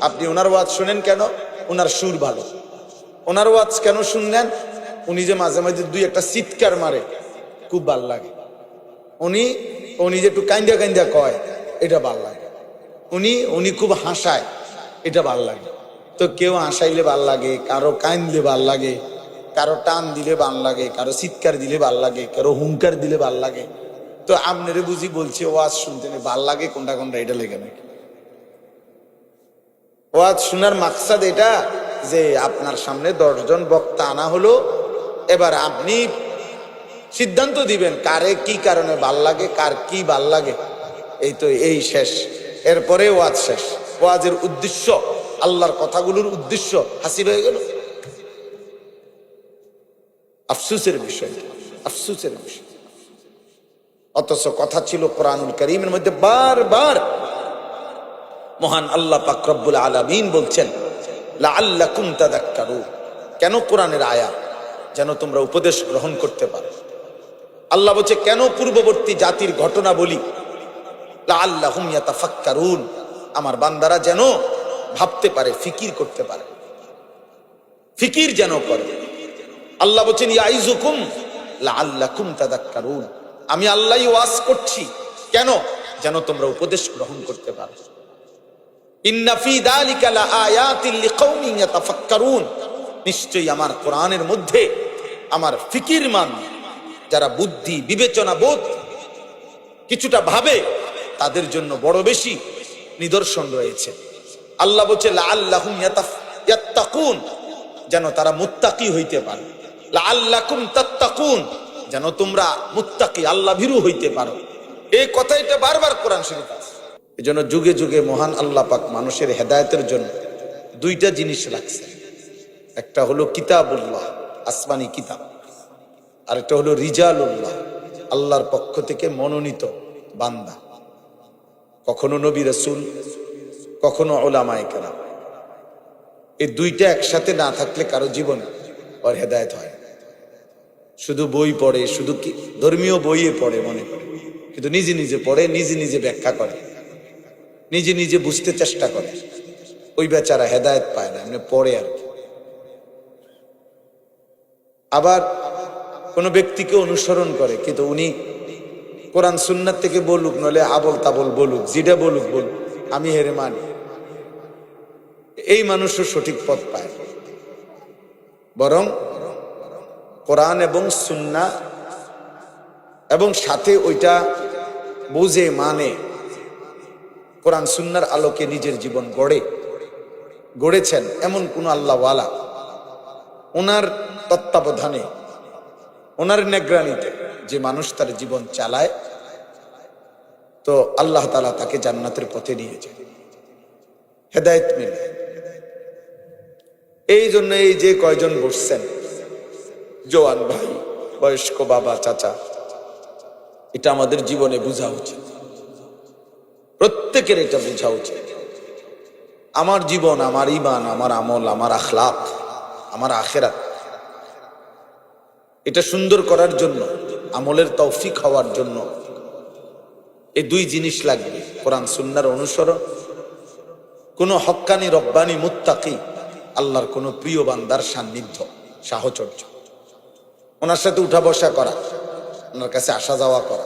আপনি ওনার ওয়াজ শুনেন কেন? ওনার সুর ভালো। ওনার ওয়াজ কেন শুনলেন? উনি যে মাঝে মাঝে দুই একটা চিৎকার মারে, খুব ভাল লাগে। উনি যে একটু কাইন্দা কাইন্দা কয়, এটা ভাল লাগে। উনি খুব হাসায়, এটা ভাল লাগে। তো কেউ হাসাইলে ভাল লাগে, কারো কাইন্দলে ভাল লাগে, কারো টান দিলে ভাল লাগে, কারো চিৎকার দিলে ভাল লাগে, কারো হুঙ্কার দিলে ভাল লাগে। তো আপনারে বুঝি বলছে ওয়াজ শুনতে ভাল লাগে কোনটা কোনটা, এটা লেগে নাকি? ওয়াজ শোনার মাকসাদ এটা যে আপনার সামনে 10 জন বক্তা আনা হলো, এবার আপনি সিদ্ধান্ত দিবেন কারে কি কারণে ভাল লাগে, কার কি ভাল লাগে। এই শেষ, এরপরে ওয়াজ শেষ। ওয়াজের উদ্দেশ্য, আল্লাহর কথাগুলোর উদ্দেশ্য হাসিল হয়ে গেল। আফসোসের বিষয়, আফসোসের বিষয়। অথচ কথা ছিল কোরআনুল কারীমের মধ্যে বারবার মহান আল্লাহ পাক রব্বুল আলামিন বলছেন লাআল্লাকুম তাযাক্কারুন। কেন কোরআনের আয়াত? যেন তোমরা উপদেশ গ্রহণ করতে পারো। আল্লাহ বলছে কেন পূর্ববর্তী জাতির ঘটনা বলি, লাআল্লাহুম ইয়াতাফাক্কারুন, আমার বান্দারা যেন ভাবতে পারে, ফিকির করতে পারে, ফিকির যেন করে। আল্লাহ বলছেন ইয়াইযুকুম লাআল্লাকুম তাযাক্কারুন, আমি আল্লাহই ওয়াজ করছি কেন? যেন তোমরা উপদেশ গ্রহণ করতে পারো। ইন্না ফি যালিকা লাআয়াতিন লিকাওমিন ইয়াতাফাক্কারুন, নিশ্চয়ই আমার কোরআনের মধ্যে আমার ফিকিরমান যারা বুদ্ধি বিবেচনা বোধ কিছুটা ভাবে, তাদের জন্য বড় বেশি নিদর্শন রয়েছে। আল্লাহ বলছে লাআল্লাহুম ইয়াত্তাকুন, যেন তারা মুত্তাকি হইতে পারে। লাআল্লাকুম তাত্তাকুন, যেন তোমরা মুত্তাকি আল্লাহ ভীরু হইতে পারো। এই কথাটা বারবার কোরআন শরীফে আছে। এজন্য যুগে যুগে মহান আল্লাহ পাক মানুষের হেদায়েতের জন্য দুইটা জিনিস রাখছে। একটা হলো কিতাবুল্লাহ, আসমানি কিতাব, আর একটা হলো রিজালুল্লাহ, আল্লাহর পক্ষ থেকে মনোনীত বান্দা। কখনো নবী রাসূল, কখনো উলামায়ে কেরাম। এই দুইটা একসাথে না থাকলে কারো জীবনে আর হেদায়েত হয়। শুধু বই পড়ে, শুধু ধর্মীয় বইয়ে পড়ে মনে করে, কিন্তু নিজে নিজে পড়ে, নিজে নিজে ব্যাখ্যা করে, নিজে নিজে বুঝতে চেষ্টা করে, ওই বেচারা হেদায়েত পায় না, এমনি পড়ে আর কি। আবার কোন ব্যক্তিকে অনুসরণ করে, কিন্তু উনি কোরআন সুন্নাত থেকে বলুক, নলে আবল তাবল বলুক, যেটা বলুক বলুক, আমি হেরে মানি, এই মানুষও সঠিক পথ পায়। বরং কোরআন এবং সুন্নাহ এবং সাথে ওইটা বুঝে মানে কোরআন সুন্নাহর আলোকে নিজের জীবন গড়েছেন এমন কোন আল্লাহওয়ালা, ওনার তত্ত্বাবধানে, ওনার নিগরানিতে যে মানুষ তার জীবন চালায়, তো আল্লাহ তাআলা তাকে জান্নাতের পথে নিয়ে যায়, হেদায়েত মেলে। এই জন্য এই যে কয়জন বসছেন, জওয়ান ভাই, বয়স্ক বাবা, চাচা, এটা আমাদের জীবনে বোঝা উচিত, প্রত্যেকের এটা বোঝা উচিত। আমার জীবন, আমার ঈমান, আমার আমল, আমার আখলাক, আমার আখিরাত, এটা সুন্দর করার জন্য, আমলের তৌফিক হওয়ার জন্য এই দুই জিনিস লাগবে: কোরআন সুন্নাহর অনুসরণ, কোন হক্কানি রব্বানি মুত্তাকি আল্লাহর কোন প্রিয় বান্দার সান্নিধ্য, সাহচর্য, ওনার সাথে উঠা বসা করা, ওনার কাছে আসা যাওয়া করা,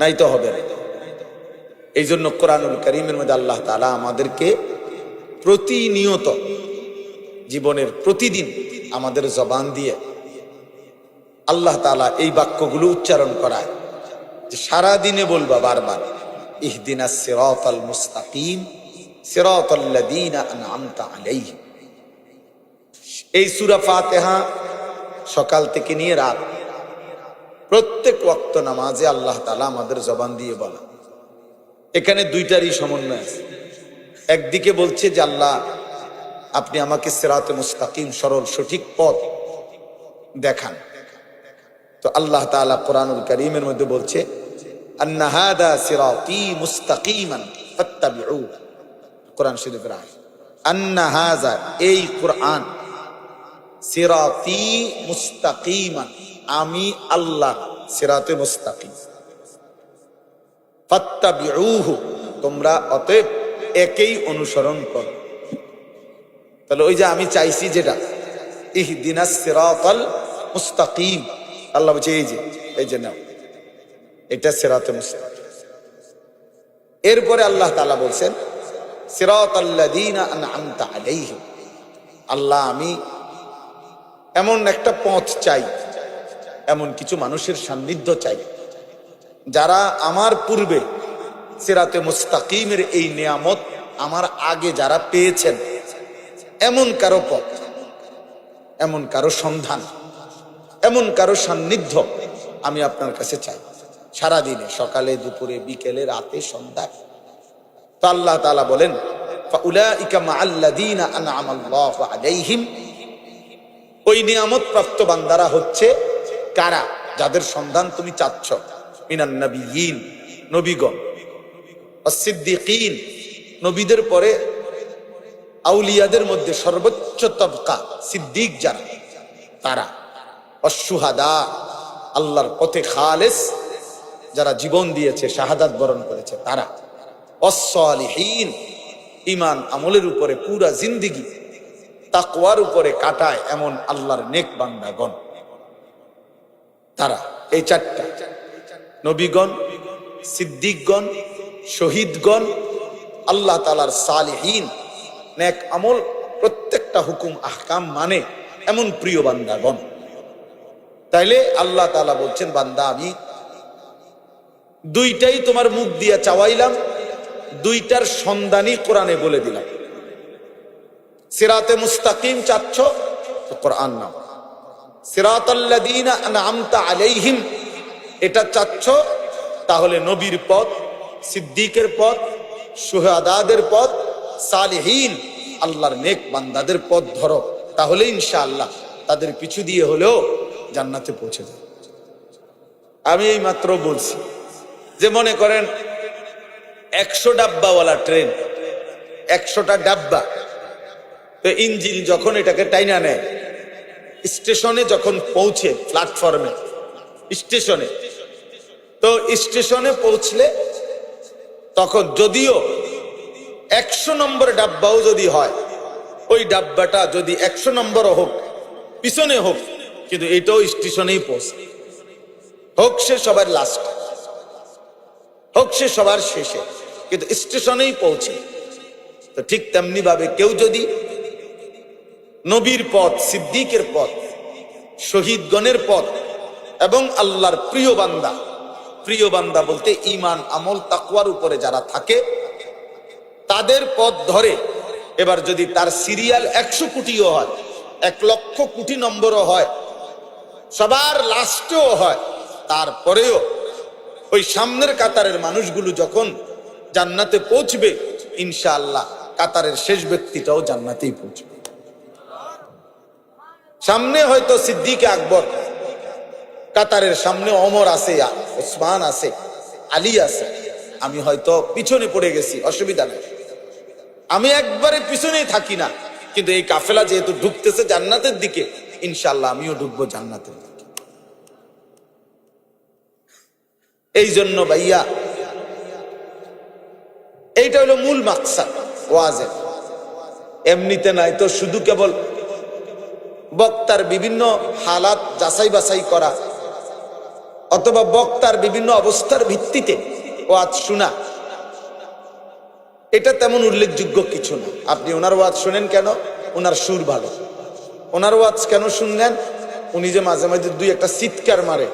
নাই তো হবে না। এই জন্য কোরআনুল কারীমের মধ্যে আল্লাহ তাআলা আমাদেরকে প্রতিনিয়ত জীবনের প্রতিদিন আমাদের জবান দিয়ে আল্লাহ তাআলা এই বাক্যগুলো উচ্চারণ করায় যে সারাদিনে বলবা বারবার, ইহদিনাস সিরাতাল মুস্তাকিম সিরাতাল্লাযীনা আন'আমতা আলাইহিম। এই সূরা ফাতিহা সকাল থেকে নিয়ে রাত প্রত্যেক ওয়াক্ত নামাজে আল্লাহ তাআলা আমাদের জবান দিয়ে বলা। এখানে দুইটারই সমন্বয় আছে। একদিকে বলছে যে আল্লাহ আপনি আমাকে সিরাতে মুস্তাকিম, সরল সঠিক পথ দেখান। তো আল্লাহ তাআলা কোরআনুল কারীমের মধ্যে বলছে আন্না হাদা সিরাতি মুস্তাকিমান ফাত্তাবিউ। কোরআন শরীফের আয়াত, আন্না হাযা, এই কোরআন, সিরাতি মুস্তাকিমান, আমি আল্লাহ সিরাতে মুস্তাকিম, ফাত্তাবিউহু, তোমরা অতএব একেই অনুসরণ কর। তাহলে ওই যে আমি চাইছি যেটা ইহদিনাস সিরাতাল মুস্তাকিম, আল্লাহ বলছে এই যে নাও, এটা সিরাতে মুস্তাকিম। এরপরে আল্লাহ তাআলা বলছেন সিরাতাল্লাযীনা আনআমতা আলাইহিম, আল্লাহ আমি এমন একটা পথ চাই, এমন কিছু মানুষের সান্নিধ্য চাই যারা আমার পূর্বে সিরাতে মুস্তাকিমের এই নিয়ামত আমার আগে যারা পেয়েছেন, এমন কারো পথ, এমন কারো সন্ধান, এমন কারো সান্নিধ্য আমি আপনার কাছে চাই সারাদিনে, সকালে, দুপুরে, বিকেলে, রাতে, সন্ধ্যায়। তো আল্লাহ তাআলা বলেন ফাউলাইকা মাআল্লাযীনা আনআমাল্লাহু আলাইহিম, ওই নিয়ামত প্রাপ্ত বান্দারা হচ্ছে কারা? যাদের সন্ধান তুমি চাচ্ছ। মিনান নাবিয়্যিন, নবীগণ, ওয়াস-সিদ্দীকীন, নবীদের পরে আউলিয়াদের মধ্যে সর্বোচ্চ তবকা সিদ্দিক যারা, তারা, ওয়াস-শুহাদা, আল্লাহর পথে খালেস যারা জীবন দিয়েছে, শাহাদাত বরণ করেছে তারা, ওয়াস-সালিহিন, ঈমান আমলের উপরে পুরা জিন্দেগি তাকওয়ার উপরে কাটায় এমন আল্লাহর নেক বান্দাগণ, তারা। এই চারটা, নবীগণ, সিদ্দিকগণ, শহীদগণ, আল্লাহ তাআলার সালিহিন, নেক আমল, প্রত্যেকটা হুকুম আহকাম মানে এমন প্রিয় বান্দাগণ। তাইলে আল্লাহ তাআলা বলছেন বান্দা আমি দুইটাই তোমার মুখ দিয়া চাওয়াইলাম, দুইটার সন্ধানই কোরআনে বলে দিলাম। সিরাতে মুস্তাকিম চাচ্ছ তো কোরআন নাও, সিরাতাল্লাযীনা আনআমতা আলাইহিম এটা চাচ্ছ তাহলে নবীর পথ, সিদ্দিকের পথ, শুহাদাদের পথ, সালিহিন আল্লাহর নেক বান্দাদের পথ ধরো, তাহলে ইনশাআল্লাহ তাদের পিছু দিয়ে হলেও জান্নাতে পৌঁছে যাবে। আমি এই মাত্র বলছি যে মনে করেন 100 ডাব্বাওয়ালা ট্রেন, 100টা ডাব্বা, তো ইঞ্জিন যখন এটাকে টাইনা নেয়, স্টেশনে যখন পৌঁছে, প্ল্যাটফর্মে স্টেশনে, তো স্টেশনে পৌঁছলে তখন যদিও 100 নম্বর ডাব্বাও যদি হয়, ওই ডাব্বাটা যদি 100 নম্বরও হোক, পিছনে হোক, কিন্তু এটাও স্টেশনেই পৌঁছে, হোক সে সবার লাস্ট, হোক সে সবার শেষে, কিন্তু স্টেশনেই পৌঁছে। তো ঠিক তেমনি ভাবে কেউ যদি নবীর পথ, সিদ্দিকের পথ, শহীদগণের পথ এবং আল্লাহর প্রিয় বান্দা, প্রিয় বান্দা বলতে ঈমান আমল তাকওয়ার উপরে যারা থাকে তাদের পথ ধরে, এবার যদি তার সিরিয়াল 100 কোটিও হয়, 1 লক্ষ কোটি নম্বরও হয়, সবার লাস্টেও হয়, তারপরেও ওই সামনের কাতারের মানুষগুলো যখন জান্নাতে পৌঁছবে, ইনশাআল্লাহ কাতারের শেষ ব্যক্তিটাও জান্নাতেই পৌঁছবে। সামনে হয়তো সিদ্দিক আকবর, কাতারের সামনে ওমর আছে, ওসমান আছে, আলী আছে, আমি হয়তো পিছনে পড়ে গেছি, অসুবিধা নেই, আমি একবারে পিছনেই থাকি না, কিন্তু এই কাফেলা যেহেতু ঢুকতেছে জান্নাতের দিকে, ইনশাআল্লাহ আমিও ঢুকবো জান্নাতের দিকে। এই জন্য ভাইয়া এইটা হলো মূল মাকসাদ ওয়াজের। এমনিতে নাই তো শুধু কেবল বক্তার বিভিন্ন হালাত যাচাই বাছাই করা অথবা বক্তার বিভিন্ন অবস্থার ভিত্তিতে ওয়াজ শোনা, এটা তেমন উল্লেখযোগ্য কিছু না। আপনি ওনার ওয়াজ শুনেন কেন? ওনার সুর ভালো। ওনার ওয়াজ কেন শুনলেন? উনি যে মাঝে মাঝে দুই একটা চিৎকার মারে,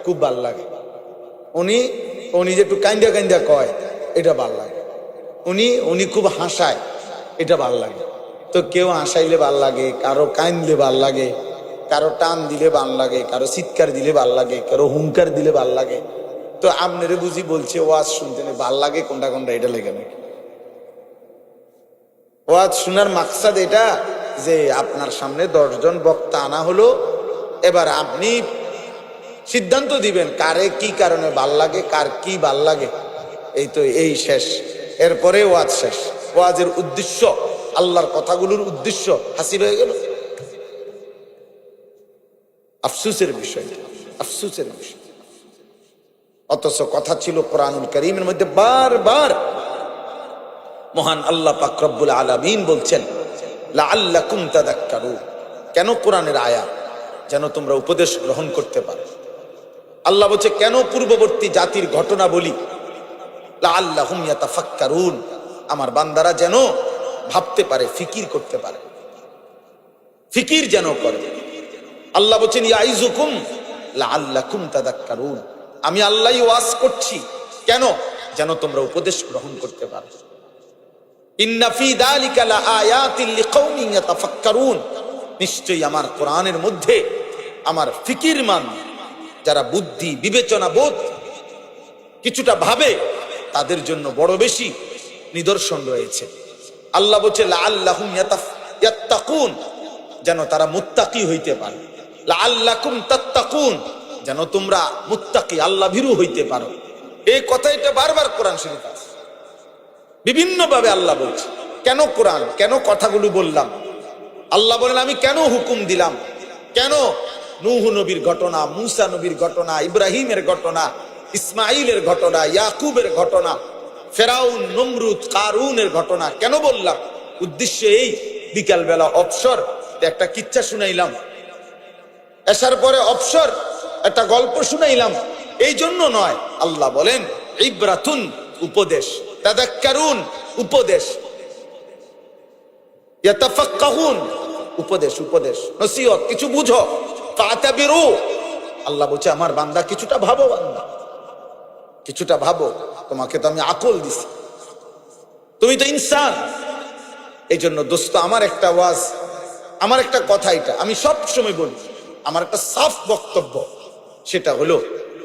খুব ভাল লাগে। উনি যে একটু কাইন্দা কাইন্দা কয়, এটা ভাল লাগে। উনি খুব হাসায়, এটা ভাল লাগে। তো কেউ হাসাইলে ভাল লাগে, কারো কাইন্দলে ভাল লাগে, কারো টান দিলে ভাল লাগে, কারো চিৎকার দিলে ভাল লাগে, কারো হুঙ্কার দিলে ভাল লাগে। তো আপনারে বুঝি বলছে ওয়াজ শুনতে ভাল লাগে কোনটা কোনটা, এটা লেগে নাকি? ওয়াজ শোনার মাকসাদ এটা যে আপনার সামনে 10 জন বক্তা আনা হলো, এবার আপনি সিদ্ধান্ত দিবেন কারে কি কারণে ভাল লাগে, কার কি ভাল লাগে। এই তো এই শেষ, এরপরে ওয়াজ শেষ। ওয়াজের উদ্দেশ্য, আল্লাহর কথাগুলোর উদ্দেশ্য হাসিল হয়ে গেল। আফসোসের বিষয়, আফসোসের বিষয়। অথচ কথা ছিল কোরআনুল কারীমের মধ্যে বারবার মহান আল্লাহ পাক রব্বুল আলামিন বলছেন লাআল্লাকুম তাযাক্কারুন, কেন কোরআনের আয়াত, যেন তোমরা উপদেশ গ্রহণ করতে পারো। আল্লাহ বলছে কেন পূর্ববর্তী জাতির ঘটনা বলি, লাআল্লাহুম ইয়াতাফাক্কারুন, আমার বান্দারা যেন ভাবতে পারে, ফিকির করতে পারে, ফিকির যেন করে। আল্লাহ বলছেন ইয়াইজুকুম লাআল্লাকুম তাযাক্কারুন, আমি আল্লাহই ওয়াজ করছি, কেন, যেন তোমরা উপদেশ গ্রহণ করতে পারো। ইন্না ফি যালিকা লাআয়াতিন লিকাওমিন ইয়াতাফাক্কারুন, নিশ্চয়ই আমার কোরআনের মধ্যে আমার ফিকিরমান যারা বুদ্ধি বিবেচনা বোধ কিছুটা ভাবে তাদের জন্য বড় বেশি নিদর্শন রয়েছে। আল্লাহ বলছে লাআল্লাহুম ইয়াত্তাকুন, যেন তারা মুত্তাকি হইতে পারে। লাআল্লাকুম তাত্তাকুন, যেন তোমরা মুত্তাকি আল্লাহ ভীরু হইতে পারো। এই কথাটা বারবার কোরআন শরীফে আছে, বিভিন্ন ভাবে আল্লাহ বলছে। কেন কোরআন, কেন কথাগুলো বললাম? আল্লাহ বলেন আমি কেন হুকুম দিলাম, কেন নূহ নবীর ঘটনা, মূসা নবীর ঘটনা, ইব্রাহিমের ঘটনা, ইসমাইলের ঘটনা, ইয়াকুবের ঘটনা, ফেরাউন, নমরুদ, কারুনের ঘটনা কেন বললাম? উদ্দেশ্য এই, বিকাল বেলা অবসর একটা কিচ্ছা শুনাইলাম, এসার পরে অবসর একটা গল্প শুনাইলাম, এই জন্য নয়। আল্লাহ বলেন ইবরাতুন, উপদেশ, তাযাক্কারুন, উপদেশ, ইয়াতাফাক্কাহুন, উপদেশ, উপদেশ, নসিহত, কিছু বুঝো, ফাতাবিরু, আল্লাহ বলছে আমার বান্দা কিছুটা ভাবো, বান্দা কিছুটা ভাবো, তোমাকে তো আমি আকল দিছি, তুমি তো ইনসান। এই জন্য দোস্ত, আমার একটা ওয়াজ, আমার একটা কথা, এটা আমি সব সময় বলি, আমার একটা সাফ বক্তব্য, সেটা হলো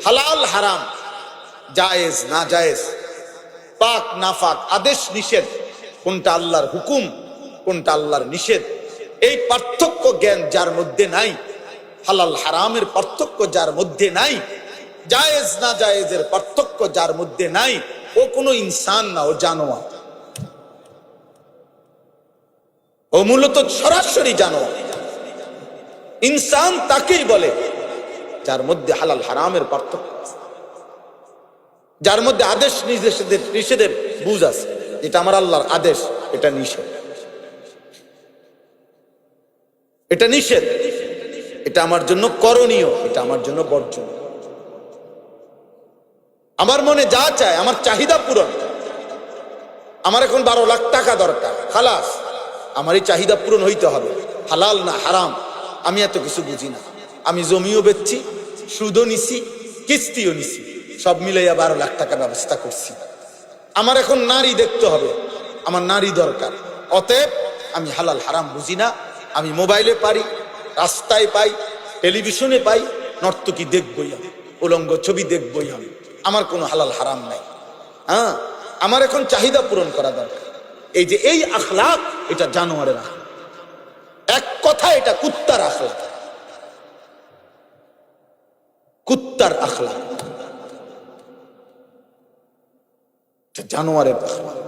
হালাল হারাম, জায়েজ না জায়েজ, পাক না পাক, আদেশ নিষেধ, কোনটা আল্লাহর হুকুম, কোনটা আল্লাহর নিষেধ, এই পার্থক্য জ্ঞান যার মধ্যে নাই, হালাল হারামের পার্থক্য যার মধ্যে নাই, জায়েজ না জায়েজের পার্থক্য যার মধ্যে নাই, ও কোনো ইনসান না, ও জানোয়ার, ও মূলত সরাসরি জানোয়ার। ইনসান তাকেই বলে যার মধ্যে হালাল হারামের পার্থক্য আছে, যার মধ্যে আদেশ নিষেধের বুঝ আছে, এটা আমার আল্লাহর আদেশ, এটা নিষেধ, এটা নিষেধ, এটা আমার জন্য করণীয়, এটা আমার জন্য বর্জনীয়। আমার মনে যা চায়, আমার চাহিদা পূরণ, আমার এখন 12 লাখ টাকা দরকার, খালাস, আমার এই চাহিদা পূরণ হইতে হবে, হালাল না হারাম আমি এত কিছু বুঝি না, আমি জমিও বেচছি, সুদও নিছি, কিস্তিও নিছি, সব মিলাইয়া 12 লাখ টাকা ব্যবস্থা করছি। আমার এখন নারী দেখতে হবে, আমার নারী দরকার, অতএব আমি হালাল হারাম বুঝি না, আমি মোবাইলে পারি, রাস্তায় পাই, টেলিভিশনে পাই, নর্তকী দেখবই আমি, উলঙ্গ ছবি দেখবই আমি, আমার কোনো হালাল হারাম নাই। হ্যাঁ, আমার এখন চাহিদা পূরণ করা দরকার। এই যে এই আখলাক, এটা জানোয়ারের আখলাক, এক কথা এটা কুত্তার আখলাক, কুত্তার আখলাক, জানোয়ারের আখলাক।